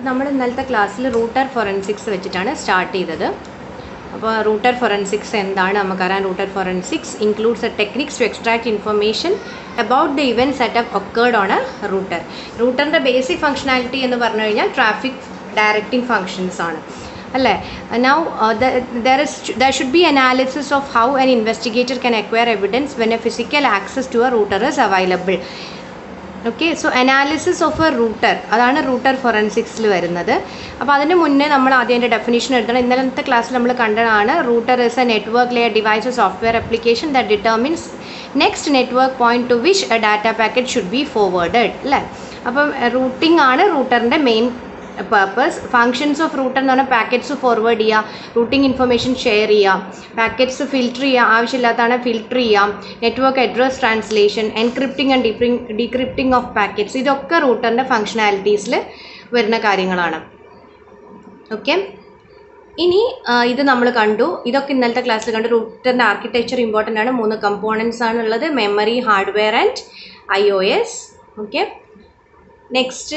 നമ്മൾ ഇന്നലത്തെ ക്ലാസ്സിൽ റൂട്ടർ ഫോറൻസിക്സ് വെച്ചിട്ടാണ് സ്റ്റാർട്ട് ചെയ്തത്. അപ്പോൾ റൂട്ടർ ഫോറൻസിക്സ് എന്താണ് നമുക്കറിയാം. Router forensics includes a techniques to extract information about the events that have occurred on a router. റൂട്ടറിൻ്റെ ബേസിക് ഫംഗ്ഷനാലിറ്റി എന്ന് പറഞ്ഞു കഴിഞ്ഞാൽ ട്രാഫിക് ഡയറക്റ്റിംഗ് ഫങ്ഷൻസ് ആണ് അല്ലേ. Now there should be analysis of how an investigator can acquire evidence when a physical access to a router is available. Okay, so analysis of a router, അതാണ് router ഫോറൻസിക്സിൽ വരുന്നത്. അപ്പോൾ അതിന് മുന്നേ നമ്മൾ ആദ്യം അതിൻ്റെ ഡെഫിനേഷൻ എഴുതണം. ഇന്നലത്തെ ക്ലാസ്സിൽ നമ്മൾ കണ്ടതാണ് router is a network layer device software application that determines next network point to which a data packet should be forwarded അല്ലേ. അപ്പം റൂട്ടിംഗ് ആണ് റൂട്ടറിൻ്റെ main purpose. Functions of router എന്ന് പറഞ്ഞാൽ പാക്കറ്റ്സ് ഫോർവേഡ് ചെയ്യുക, റൂട്ടിംഗ് ഇൻഫർമേഷൻ ഷെയർ ചെയ്യാം, packets filter ചെയ്യുക, ആവശ്യമില്ലാത്തതാണ് ഫിൽറ്റർ ചെയ്യാം, network address translation, encrypting and decrypting of packets, ഇതൊക്കെ റൂട്ടറിൻ്റെ ഫങ്ഷനാലിറ്റീസിൽ വരുന്ന കാര്യങ്ങളാണ്. ഓക്കെ, ഇനി ഇത് നമ്മൾ കണ്ടു, ഇതൊക്കെ ഇന്നലത്തെ ക്ലാസ്സിൽ കണ്ടു. റൂട്ടറിൻ്റെ ആർക്കിടെക്ചർ ഇമ്പോർട്ടൻ്റ് ആണ്. 3 കമ്പോണൻസ് ആണ് ഉള്ളത്: memory, hardware and IOS. Okay, next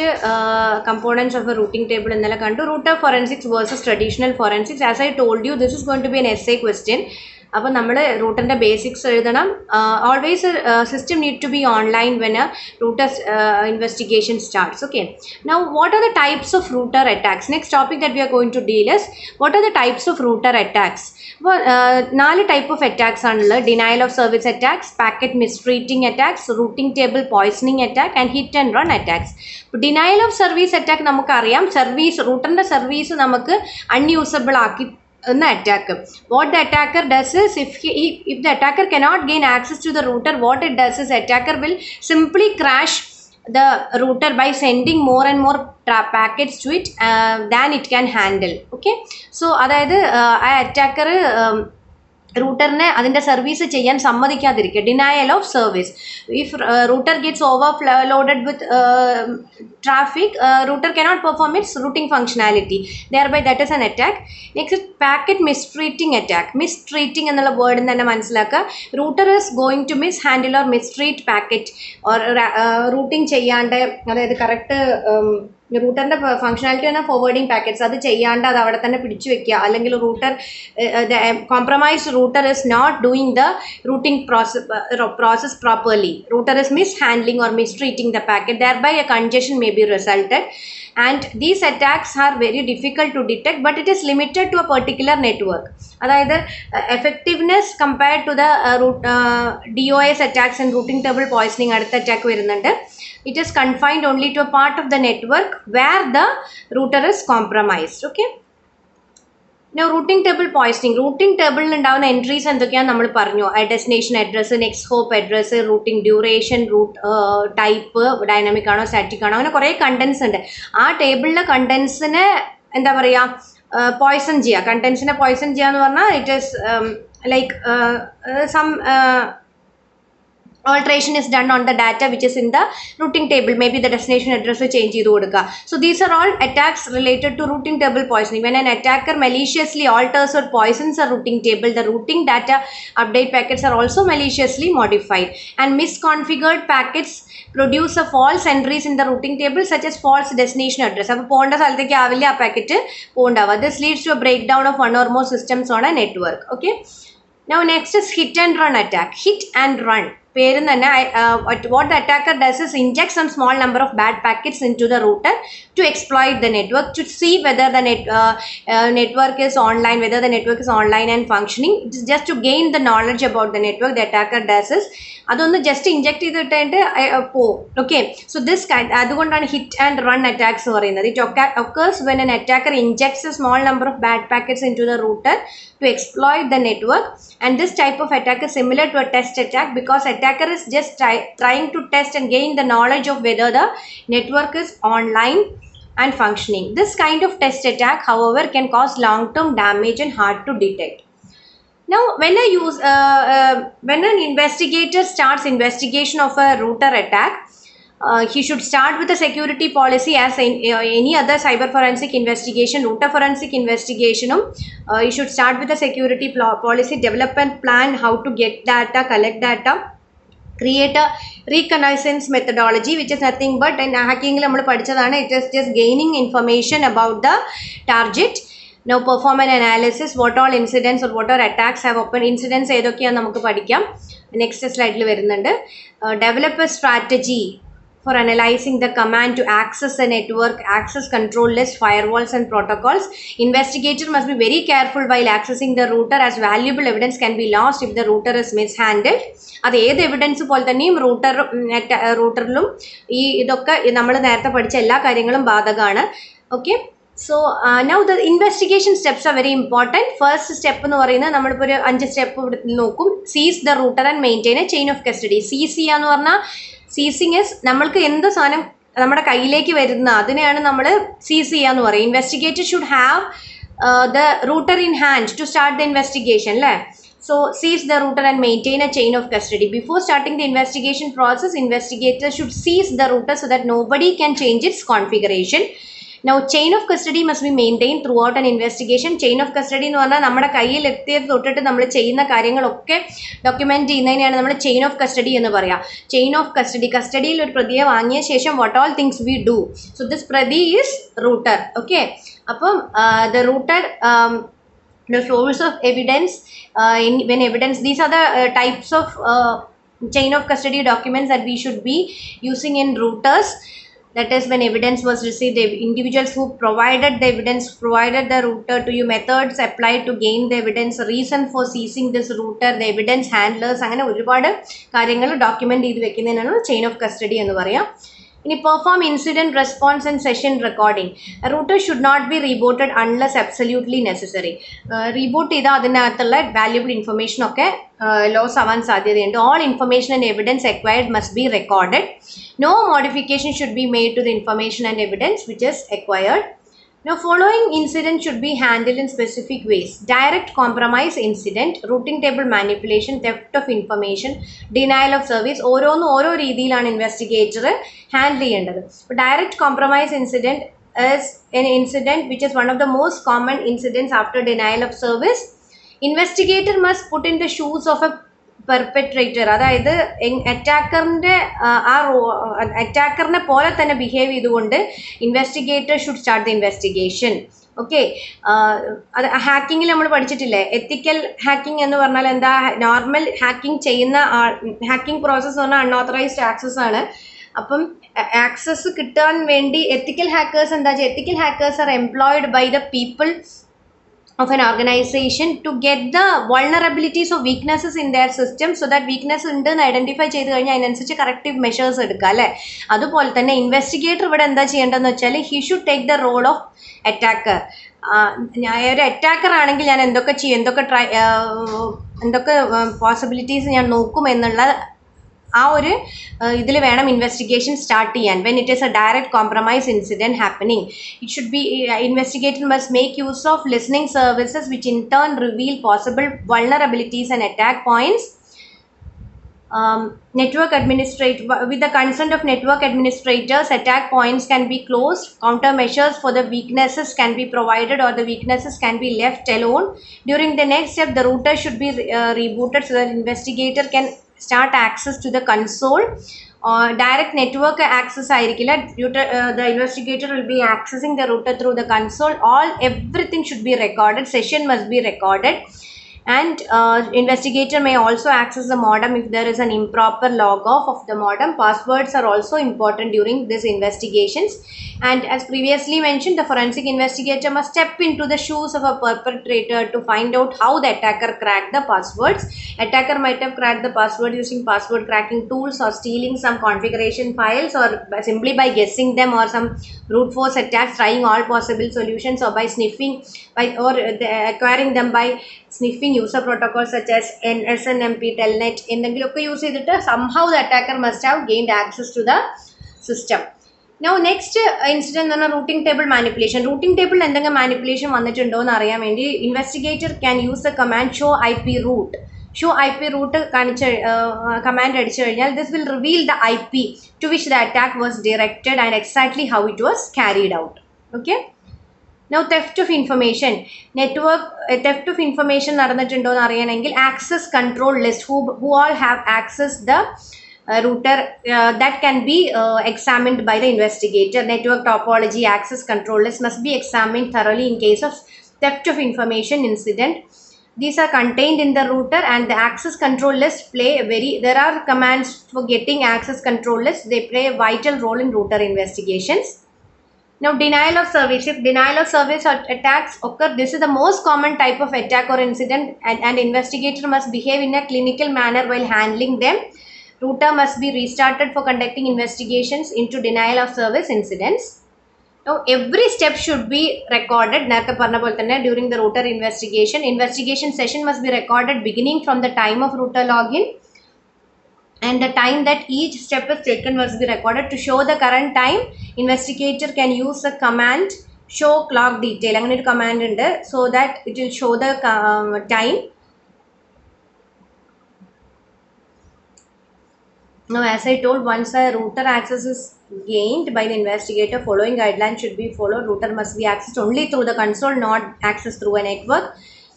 components of a routing table in the kandu. Router forensics versus traditional forensics. As I told you, this is going to be an essay question. അപ്പോൾ നമ്മൾ റൂട്ടറിൻ്റെ basics എഴുതണം. Always system need to be online when a router investigation starts. Okay, now what are the types of router attacks? Next topic that we are going to deal is what are the types of router attacks. അപ്പോൾ 4 type of attacks ആണുള്ളത്: denial of service attacks, packet mistreating attacks, routing table poisoning attack and hit and run attacks. Denial of service attack നമുക്കറിയാം, റൂട്ടറിൻ്റെ service നമുക്ക് unusable ആക്കി an attack. What the attacker does is, if the attacker cannot gain access to the router, what it does is attacker will simply crash the router by sending more and more packets to it than it can handle. Okay, so അതായത് ആ attacker റൂട്ടറിനെ അതിൻ്റെ service ചെയ്യാൻ സമ്മതിക്കാതിരിക്കുക. Denial of service. If router gets overloaded with traffic, router cannot perform its routing functionality, thereby that is an attack. Next, packet mistreating attack. Mistreating എന്നുള്ള word തന്നെ മനസ്സിലാക്കുക. Router is going to mishandle or mistreat packet or routing ചെയ്യാണ്ട്, അതായത് correct റൂട്ടറിൻ്റെ functionality പറഞ്ഞാൽ forwarding packets, അത് ചെയ്യാണ്ട് അത് അവിടെ തന്നെ പിടിച്ചു വെക്കുക. അല്ലെങ്കിൽ router compromised router is not doing the routing process properly. Router is mishandling or mistreating the packet, thereby a congestion may be resulted. And these attacks are very difficult to detect, but it is limited to a particular network. അതായത് effectiveness compared to the DOS attacks and routing table poisoning, അടുത്ത attack വരുന്നുണ്ട്. It is confined only to a part of the network where the router is compromised. Okay, now routing table poisoning. Routing table ഉണ്ടാവുന്ന entries എന്തൊക്കെയാണെന്ന് നമ്മൾ പറഞ്ഞു. Destination address, next hop address, routing duration, route type, dynamic ആണോ static ആണോ, അങ്ങനെ കുറേ contents ഉണ്ട്. ആ ടേബിളിലെ കണ്ടൻസിനെ എന്താ പറയുക, പോയ്സൺ ചെയ്യുക. കണ്ടൻസിനെ പോയ്സൺ ചെയ്യുക എന്ന് പറഞ്ഞാൽ it is like some alteration is done on the data which is in the routing table. Maybe the destination address change ചെയ്തു കൊടുക്കുക. So these are all attacks related to routing table poisoning. When an attacker maliciously alters or poisons a routing table, the routing data update packets are also maliciously modified, and misconfigured packets produce a false entries in the routing table such as false destination address. അപ്പോൾ പോകേണ്ട സ്ഥലത്തേക്ക് ആവില്ല ആ packet പോകണ്ടാവുക. This leads to a breakdown of one or more systems on a network. Okay, now next is hit and run attack. Hit and run പേരും തന്നെ, what the attacker does is inject some small number of bad packets into the router to exploit the network, to see whether the network is online, whether the network is online and functioning. It is just to gain the knowledge about the network. The attacker does is അതൊന്ന് just inject ചെയ്തിട്ട് പോവും. Okay, so this kind, അതുകൊണ്ടാണ് hit and run attacks എന്ന് പറയുന്നത്. It occurs when an attacker injects a small number of bad packets into the router to exploit the network, and this type of attack is similar to a test attack because attacker is just trying to test and gain the knowledge of whether the network is online and functioning. This kind of test attack, however, can cause long-term damage and hard to detect. Now, when an investigator starts investigation of a router attack, he should start with a security policy as any other cyber forensic investigation. Router forensic investigation, you should start with a security policy, develop and plan how to get data, collect data, create a reconnaissance methodology, which is nothing but in hacking നമ്മൾ പഠിച്ചതാണ്. It is just gaining information about the target. Now perform an analysis, what all incidents or what all attacks have open. Incidents ഏതൊക്കെയാണ് നമുക്ക് പഠിക്കാം. Next slide വരുന്നുണ്ട്. Develop a strategy for analyzing the command to access the network, access control list, firewalls and protocols. Investigator must be very careful while accessing the router, as valuable evidence can be lost if the router is mishandled. അത് ഏത് evidence പോലെ തന്നെയും റൂട്ടറിലും ഈ ഇതൊക്കെ നമ്മൾ നേരത്തെ പഠിച്ച എല്ലാ കാര്യങ്ങളും ബാധകമാണ്. Okay, so now the investigation steps are very important. First step എന്ന് പറയുന്നത് നമ്മളിപ്പോൾ ഒരു 5 സ്റ്റെപ്പ് ഇവിടെ നോക്കും. Seize the router and maintain a chain of custody. Seize ചെയ്യാന്ന് പറഞ്ഞാൽ സീസിങ് ഇസ് നമ്മൾക്ക് എന്ത് സാധനം നമ്മുടെ കയ്യിലേക്ക് വരുന്ന അതിനെയാണ് നമ്മൾ സീസ് ചെയ്യാന്ന് പറയും. Investigator should have the router in hand to start the investigation അല്ലേ. So seize the router and maintain a chain of custody. Before starting the investigation process, investigators should seize the router so that nobody can change its configuration. Now chain of custody must be maintained throughout an investigation. Chain of custody എന്ന് പറഞ്ഞാൽ നമ്മുടെ കയ്യിൽ എത്തിയത് തൊട്ടിട്ട് നമ്മൾ ചെയ്യുന്ന കാര്യങ്ങളൊക്കെ document ചെയ്യുന്നതിനെയാണ് നമ്മൾ ചെയിൻ ഓഫ് കസ്റ്റഡി എന്ന് പറയാം. ചെയിൻ ഓഫ് കസ്റ്റഡി, കസ്റ്റഡിയിൽ ഒരു പ്രതിയെ വാങ്ങിയ ശേഷം what all things we do. So this പ്രതി ഈസ് റൂട്ടർ. ഓക്കെ, അപ്പം the router, the source of evidence, when evidence, these are the types of chain of custody documents that we should be using in routers. That is, when evidence was received, the individuals who provided the evidence provided the router to you, methods applied to gain the evidence, reason for seizing this router, the evidence handlers, അങ്ങനെ ഒരുപാട് കാര്യങ്ങൾ document ചെയ്ത് വെക്കുന്നതിനാണ് chain of custody എന്ന് പറയാം. ഇനി perform incident response and session recording. Router should not be rebooted unless absolutely necessary. Reboot ചെയ്താൽ അതിനകത്തുള്ള valuable information ഒക്കെ ലോസ് ആവാൻ സാധ്യതയുണ്ട്. All information and evidence acquired must be recorded. No modification should be made to the information and evidence which is acquired. Now following incident should be handled in specific ways: direct compromise incident, routing table manipulation, theft of information, denial of service. ഓരോന്നും ഓരോ രീതിയിലാണ് investigator handle ചെയ്യേണ്ടത്. Direct compromise incident is an incident which is one of the most common incidents after denial of service. Investigator must put in the shoes of a പെർപെട്രേറ്റർ, അതായത് അറ്റാക്കറിൻ്റെ അറ്റാക്കറിനെ പോലെ തന്നെ behave ചെയ്തുകൊണ്ട് investigator should start the investigation. Okay, അത് ഹാക്കിങ്ങിൽ നമ്മൾ പഠിച്ചിട്ടില്ലേ, എത്തിക്കൽ hacking എന്ന് പറഞ്ഞാൽ എന്താ? Normal hacking ചെയ്യുന്ന ഹാക്കിംഗ് പ്രോസസ്സ് എന്ന് പറഞ്ഞാൽ അൺഓത്തറൈസ്ഡ് ആക്സസ് ആണ്. അപ്പം ആക്സസ് കിട്ടാൻ വേണ്ടി എത്തിക്കൽ ഹാക്കേഴ്സ് എന്താ ചെയ്യുക? Ethical hackers are employed by the people of an organization to get the vulnerabilities or weaknesses in their system, so that weakness ഉണ്ടെന്ന് ഐഡൻറ്റിഫൈ ചെയ്ത് കഴിഞ്ഞാൽ അതിനനുസരിച്ച് കറക്റ്റീവ് മെഷേഴ്സ് എടുക്കുക അല്ലേ. അതുപോലെ തന്നെ ഇൻവെസ്റ്റിഗേറ്റർ ഇവിടെ എന്താ ചെയ്യേണ്ടതെന്ന് വെച്ചാൽ he should take the role of attacker. ഞാൻ ഒരു അറ്റാക്കർ ആണെങ്കിൽ ഞാൻ എന്തൊക്കെ ചെയ്യും, എന്തൊക്കെ പോസിബിലിറ്റീസ് ഞാൻ നോക്കും എന്നുള്ള ആ ഒരു ഇതിൽ വേണം ഇൻവെസ്റ്റിഗേഷൻ സ്റ്റാർട്ട് ചെയ്യാൻ. When it is A direct compromise incident happening, it should be investigator must make use of listening services which in turn reveal possible vulnerabilities and attack points. Network administrator, with the consent of network administrators, attack points can be closed. Countermeasures for the weaknesses can be provided, or the weaknesses can be left alone. During the next step, the router should be rebooted so that investigator can start access to the console. Direct network access ആയിരിക്കില്ല. The investigator will be accessing the router through the console. Everything should be recorded. Session must be recorded. And investigator may also access the modem if there is an improper log off of the modem. Passwords are also important during these investigations. And as previously mentioned, the forensic investigator must step into the shoes of a perpetrator to find out how the attacker cracked the passwords. Attacker might have cracked the password using password cracking tools, or stealing some configuration files, or simply by guessing them, or some brute force attacks, trying all possible solutions, or by sniffing, or acquiring them by sniffing user protocols such as SNMP, Telnet, എന്തെങ്കിലുമൊക്കെ use ചെയ്തിട്ട് somehow the attacker must have gained access to the system. Now next incident എന്ന് പറഞ്ഞാൽ routing table manipulation. Routing ടേബിളിൽ എന്തെങ്കിലും manipulation വന്നിട്ടുണ്ടോ എന്ന് അറിയാൻ വേണ്ടി investigator can use the command show IP route. Show IP route command അടിച്ചു കഴിഞ്ഞാൽ this will reveal the IP to which the attack was directed and exactly how it was carried out. Okay. Now theft of information. Network theft of information നടന്നിട്ടുണ്ടോ എന്ന് അറിയണമെങ്കിൽ access control list, who all have accessed the router that can be examined by the investigator. Network topology, access control list must be examined thoroughly in case of theft of information incident. These are contained in the router, and the access control list play a there are commands for getting access control list. They play a vital role in router investigations. Now, denial of service. If denial of service attacks occur, this is the most common type of attack or incident, and investigator must behave in a clinical manner while handling them. Router must be restarted for conducting investigations into denial of service incidents. Now, every step should be recorded. During the router investigation, investigation session must be recorded beginning from the time of router login, and the time that each step is taken must be recorded. To show the current time, investigator can use the command show clock detail. Angane oru command undu, so that it will show the time. Now, as I told, once a router access is gained by the investigator, following guidelines should be followed. Router must be accessed only through the console, not accessed through a network.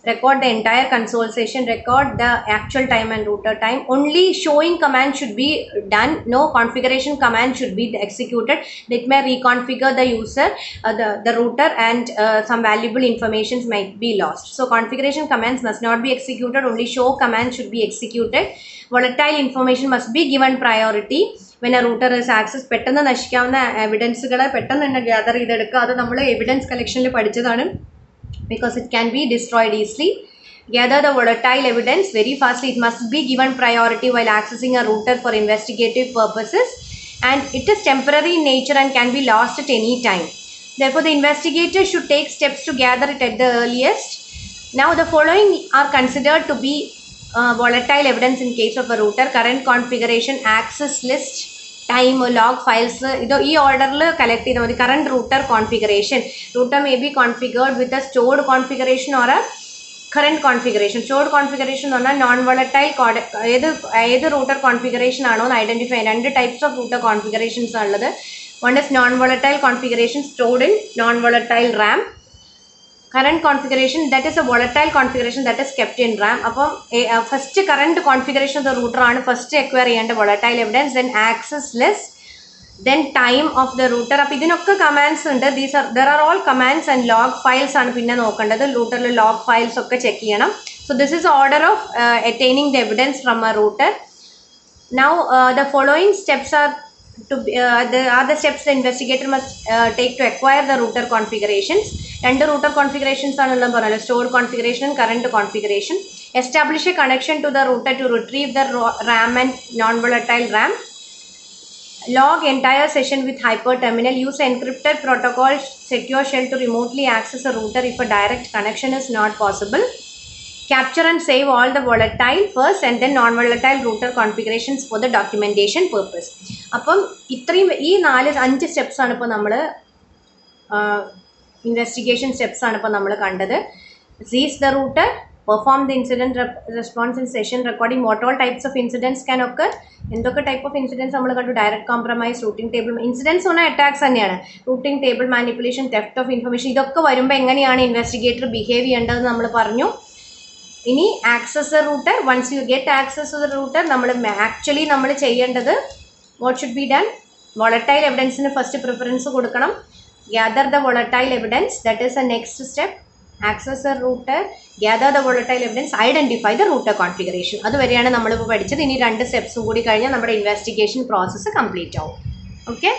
Record the entire console session, record the actual time and router time. Only showing command should be done. No configuration command should be executed. That may reconfigure the user, the router, and some valuable information might be lost. So configuration commands must not be executed. Only show command should be executed. Volatile information must be given priority when a router is accessed. പെട്ടെന്ന് നശിക്കാവുന്ന എവിഡൻസുകളെ പെട്ടെന്ന് തന്നെ gather ചെയ്തെടുക്കുക. അത് നമ്മൾ evidence കളക്ഷനിൽ പഠിച്ചതാണ്, because it can be destroyed easily. Gather the volatile evidence very fastly. It must be given priority while accessing a router for investigative purposes, and it is temporary in nature and can be lost at any time. Therefore, the investigator should take steps to gather it at the earliest. Now, the following are considered to be volatile evidence in case of a router: current configuration, access list, time, log files. This order collect the current router configuration. Router may be configured with a stored configuration or a current configuration. Stored configuration on a non-volatile either router configuration identify. And types of router configurations are there. One is non-volatile configuration stored in non-volatile RAM. Current configuration, that is a volatile configuration that is kept in RAM. First current configuration of the router ആണ് first acquire ചെയ്യേണ്ട volatile evidence, then access list, then time of the router. അപ്പോൾ ഇതിനൊക്കെ commands ഉണ്ട്. There are all commands and log files ആണ് പിന്നെ നോക്കേണ്ടത്. routerൽ log files ഒക്കെ check ചെയ്യണം. So this is the order of attaining the evidence from a router. Now the following steps are the steps the investigator must take to acquire the router configurations. And the router configurations are stored configuration and current configuration. Establish a connection to the router to retrieve the RAM and non-volatile RAM. Log entire session with hyperterminal. Use encrypted protocol secure shell to remotely access a router if a direct connection is not possible. Capture and save all the volatile first and then non-volatile router configurations for the documentation purpose. അപ്പം ഇത്രയും ഈ 4-5 steps ആണ് ഇപ്പോൾ നമ്മൾ investigation steps ആണ് ഇപ്പോൾ നമ്മൾ കണ്ടത്. Seize the router, perform the incident response in session recording. What all types of incidents can occur? എന്തൊക്കെ ടൈപ്പ് ഓഫ് ഇൻസിഡൻസ് നമ്മൾ കണ്ടു? Direct compromise, routing table incidents പറഞ്ഞാൽ അറ്റാക്സ് തന്നെയാണ്. Routing table manipulation, theft of information, ഇതൊക്കെ വരുമ്പോൾ എങ്ങനെയാണ് investigator behave ചെയ്യേണ്ടതെന്ന് നമ്മൾ പറഞ്ഞു. ഇനി access the router. Once you get access to the router, നമ്മൾ ചെയ്യേണ്ടത് what should be done? Volatile evidence in first preference കൊടുക്കണം. Gather the volatile evidence, that is the next step. Access the router, gather the volatile evidence, identify the router configuration. അതുവരെയാണ് നമ്മളിപ്പോൾ പഠിച്ചത്. ഇനി 2 സ്റ്റെപ്സും കൂടി കഴിഞ്ഞാൽ നമ്മുടെ investigation process complete ആവും. Okay.